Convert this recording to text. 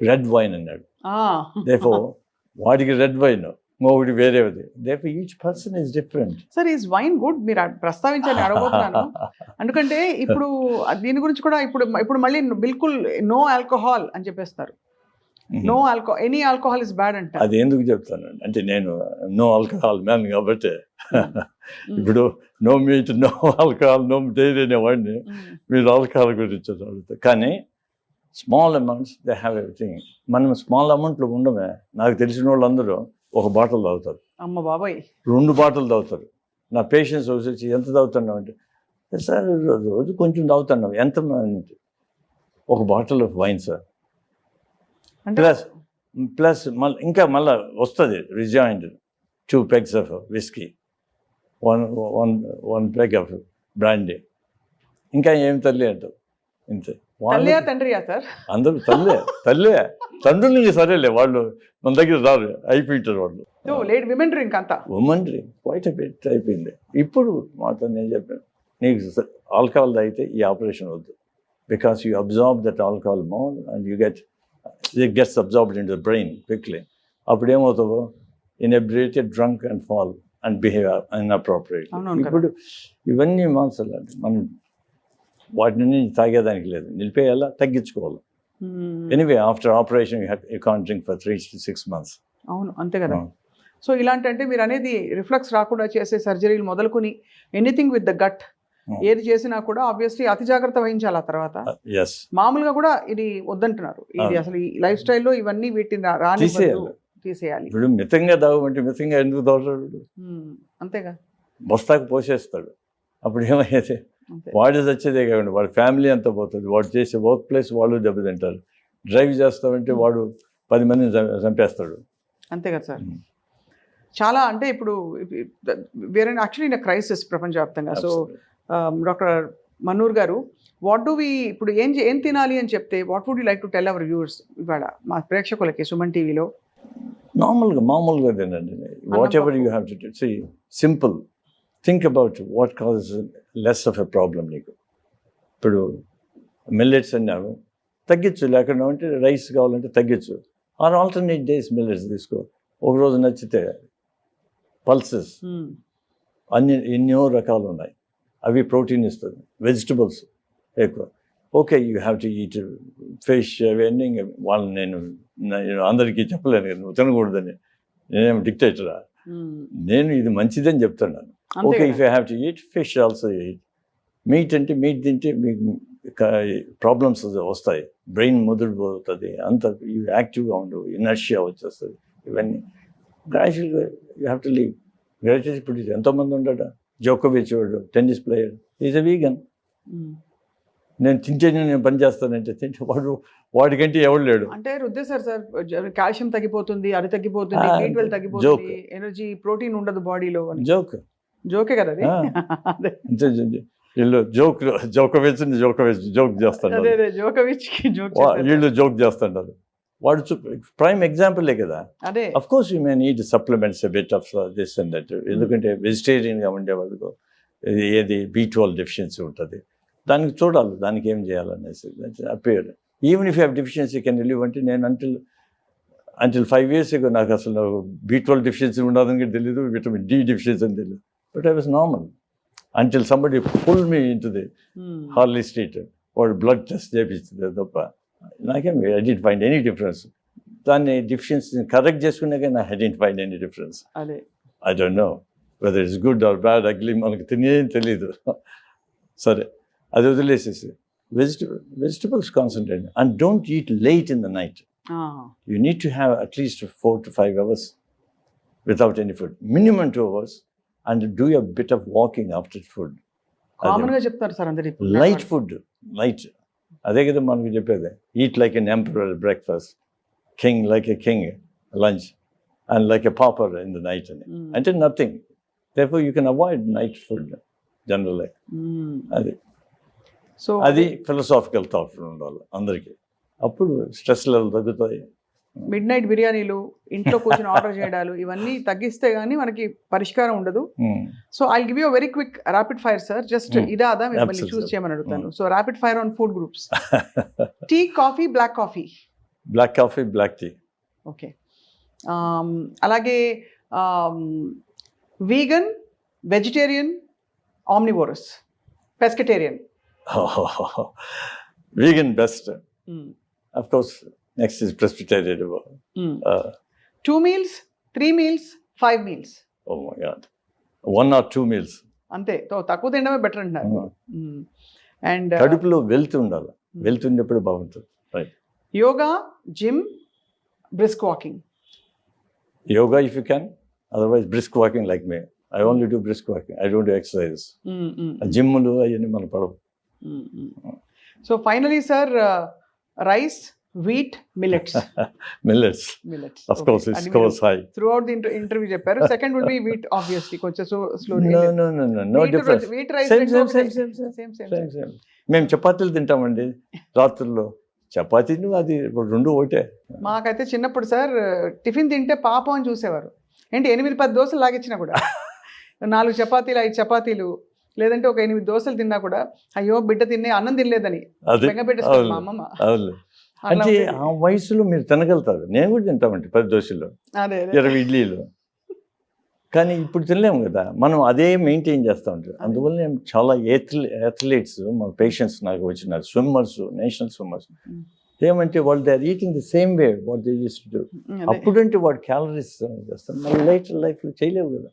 Red wine అన్నాడు. దేఫో వాడికి red wine, ఇంకొకటి వేరేది. Therefore each person is different. Sir is wine good? మీరు ప్రస్తావించాలని అడగబోతున్నాను. ఎందుకంటే ఇప్పుడు దీని గురించి కూడా ఇప్పుడు మళ్ళీ బిల్కుల్ నో ఆల్కహాల్ అని చెప్పేస్తారు. No alcohol, any alcohol is bad అంట. అది ఎందుకు చెప్తానండి అంటే నేను నో ఆల్కహాల్ మ్యాన్ కాబట్టి ఇప్పుడు no meat, no alcohol, no dairy అనేవాడిని మీరు ఆల్కహాల్ గురించి అడుగుతారు. కానీ small amounts they have everything. మనం స్మాల్ అమౌంట్లో ఉండమే. నాకు తెలిసిన వాళ్ళందరూ ఒక బాటిల్ తాగుతారు. అమ్మ బాబాయ్, 2 బాటిల్ తాగుతారు. నా పేషెంట్స్ వచ్చి ఎంత తాగుతున్నావు అంటే, సార్ రోజు కొంచెం తాగుతున్నావు. ఎంత? ఒక bottle of wine sir. Plus ఇంకా మళ్ళీ వస్తుంది రిజాయింట్ 2 pegs of whisky, one peg of brandy. ఇంకా ఏం తల్లి అంటారు. ఇంతే. తండ్రియా సార్? అందరూ తల్లే తండ్రులు. ఇంక సరేలే, వాళ్ళు మన దగ్గర రారు, అయిపోయింటారు వాళ్ళు. విమెన్ డ్రింక్ అంతా, ఉమెన్ డ్రింక్ క్వైట్ అయిపోయింది. ఇప్పుడు మాతో నేను చెప్పాను, నీకు ఆల్కహాల్ తాగితే ఈ ఆపరేషన్ వద్దు. Because you absorb that alcohol more and it gets absorbed into the brain quickly. అప్పుడు ఏమవుతావో inebriated, drunk and fall and behave inappropriately. ఇప్పుడు ఇవన్నీ మాన్సలు అంటే మనం వాటిని తాగేదానికి లేదు, నిలిపేయాలా, తగ్గించుకోవాలి. Anyway after operation you can't drink for 3 to 6 months. అవును, అంతే కదా. సో ఇలాంటి అంటే మీరు అనేది రిఫ్లక్స్ రాకుండా చేసే సర్జరీలు మొదలుకొని ఎనీథింగ్ విత్ ద గట్ ఏది చేసినా కూడా ఆబ్వియస్లీ అతి జాగ్రత్త వహించాలి. ఆ తర్వాత మామూలుగా కూడా ఇది వద్దంటున్నారు. ఇది అసలు ఈ లైఫ్ స్టైల్లో ఇవన్నీ వీటిని తీసేయాలి. ఇప్పుడు మితంగా తాగమంటే మితంగా ఎందుకు తాగుతాడు? అంతేగా, బస్తాకు పోసేస్తాడు. అప్పుడు ఏమయ్యేది? వాడు చచ్చేదే కాకుండా వాడి ఫ్యామిలీ అంతా పోతుంది. వాడు చేసే వర్క్ ప్లేస్ వాళ్ళు దెబ్బతింటారు. డ్రైవ్ చేస్తామంటే వాడు 10 మందిని చంపేస్తాడు. అంతే కదా సార్. చాలా అంటే ఇప్పుడు వేరే యాక్చువల్లీ ఇన్ క్రైసిస్ ప్రపంచవ్యాప్తంగా. So doctor Mannur garu, what do we ఇప్పుడు ఏం తినాలి అని చెప్తే what would you like to tell our viewers ఇవాళ మా ప్రేక్షకులకి సుమన్ టీవీలో? మామూలుగా తినండి. Whatever you have to do, see simple, think about what causes less of a problem. నీకు ఇప్పుడు మిల్లెట్స్ అన్నావు, తగ్గించు. లేకుండా అంటే రైస్ కావాలంటే తగ్గించు. ఆర్ ఆల్టర్నేట్ డేస్ మిల్లెట్స్ తీసుకో. ఒకరోజు నచ్చితే పల్సెస్ ఎన్నో రకాలు ఉన్నాయి, అవి ప్రోటీన్ ఇస్తుంది. వెజిటబుల్స్ ఎక్కువ. Okay, you have to eat fish అవన్నీ. వాళ్ళని నేను అందరికీ చెప్పలేను కదా నువ్వు తినకూడదని. నేనేం డిక్టేటరా? నేను ఇది మంచిదని చెప్తున్నాను. Okay, if you have to eat fish also eat. Meet అంటే మీట్ తింటే మీకు ప్రాబ్లమ్స్ వస్తాయి, బ్రెయిన్ ముదిరిపోతుంది, అంత యాక్టివ్గా ఉండవు, ఇనర్షియా వచ్చేస్తుంది. ఇవన్నీ గ్రాడ్యువల్గా you have to leave. Gradual ఇప్పుడు ఎంతోమంది ఉంటాడు. జోకోవిచ్ వాడు tennis player, is a vegan. నేను తింటేనే నేను పని చేస్తానంటే తింటే వాడికంటే ఎవడు లేడు. అంటే రుద్దేశారు సార్, కాల్షియం తగ్గిపోతుంది, అది తగ్గిపోతుంది, B12 తగ్గిపోతుంది, ఎనర్జీ ప్రోటీన్ ఉండదు బాడీలో. జోకే కదా అది. వీళ్ళు జోకోవిచ్ జోక్ చేస్తాడు, వీళ్ళు జోక్ చేస్తుంటారు. వాడు ప్రైమ్ ఎగ్జాంపులే కదా. Of course you may need supplements bit of this and that. ఎందుకంటే వెజిటేరియన్గా ఉండే వాళ్ళకు ఏది B12 డెఫిషియన్సీ ఉంటుంది, దానికి చూడాలి దానికి ఏం చేయాలనేసి appear. Even if you have deficiency can relieve అంటే నేను అంటిల్ 5 years ago నాకు అసలు B12 డెఫిషియన్సీ ఉండదని తెలియదు, విటమిన్ D డెఫిషియన్సీ అని తెలియదు. But I was normal until somebody pull me in to the Harley Street. వాడు బ్లడ్ టెస్ట్ చేయించింది తప్ప నాకేం I don't find any difference. దాన్ని డెఫిషియన్సీని కరెక్ట్ చేసుకున్నాక I don't find any difference. I don't know whether it's good or bad, ugly మనకు తెలియదు. సరే, అది వదిలేసేసి vegetables concentrate and don't eat late in the night. You need to have at least 4 to 5 hours without any food, minimum 2 hours, and do a bit of walking after food. కామన్గా చెప్తారు sir అందరి light food, light. అదే కదా మనకు చెప్పేది. Eat like an emperor breakfast, king like a king lunch, and like a pauper in the night అని. అంటే nothing. therefore you can avoid night food generally. అది సో అది ఫిలసాఫికల్ థాట్ ఉండాలి అందరికీ. అప్పుడు స్ట్రెస్ లెవెల్ తగ్గుతాయి. మిడ్ నైట్ బిర్యానీలు, ఇంట్లో కూర్చొని ఆర్డర్ చేయడాలు, ఇవన్నీ తగ్గిస్తే గానీ మనకి పరిష్కారం ఉండదు. So I give you very quick rapid fire sir. Just ఇదా మిమ్మల్ని చూస్ చేయమని అడుగుతాను. So rapid fire on food groups. Tea, coffee, black coffee? Black coffee, black tea. Okay. అలాగే vegan, vegetarian, omnivorous, pescatarian. Vegan best. Of course, next is pescatarian. 2 meals, 3 meals, 5 meals. Oh my God. 1 or 2 meals. అంతే, తక్కువ తినడమే better అంటున్నారు. And కడుపులో wealth ఉండాలి. Wealth ఉన్నప్పుడు బాగుంటుంది. Right. Yoga, gym, brisk walking. Yoga if you can. Otherwise, brisk walking like me. I only do brisk walking. I don't do exercise. జిమ్లు అవన్నీ మన పడవు. So finally sir, rice, wheat, millets. Millets. Of course, it scores high. Throughout the interview చెప్పారు. Second would be wheat, obviously. కొంచెం slowly. No difference. Wheat, rice, Same. మేము చపాతీలు తింటామండి రాత్రుల్లో. చపాతీలు అది రెండు ఒకటే. మాకైతే చిన్నప్పుడు సార్ టిఫిన్ తింటే పాపం అని చూసేవారు. ఏంటి 8-10 దోశలు లాగిచ్చినా కూడా 4 చపాతీలు 5 చపాతీలు లేదంటే ఒక 8 దోశలు తిన్నా కూడా అయ్యో బిడ్డ తిన్నే అన్నం తినలేదని పెట్టేసుకోవాలి మా అమ్మమ్మ. అంటే ఆ వయసులో మీరు తినగలుగుతారు. నేను కూడా తింటామండి 10 దోశలు, 20 ఇడ్లీలు. కానీ ఇప్పుడు తినలేము కదా, మనం అదే మెయింటైన్ చేస్తూ ఉంటాం. అందువల్ల నేను చాలా అథ్లీట్స్ మా పేషెంట్స్ నాకు వచ్చినారు, స్విమ్మర్స్, నేషనల్ స్విమ్మర్స్. ఏమంటే వాళ్ళు they are eating the same way what they use to do. అప్పుడంటే వాడు క్యాలరీస్ చేస్తాను, మళ్ళీ లైఫ్లో చేయలేవు కదా.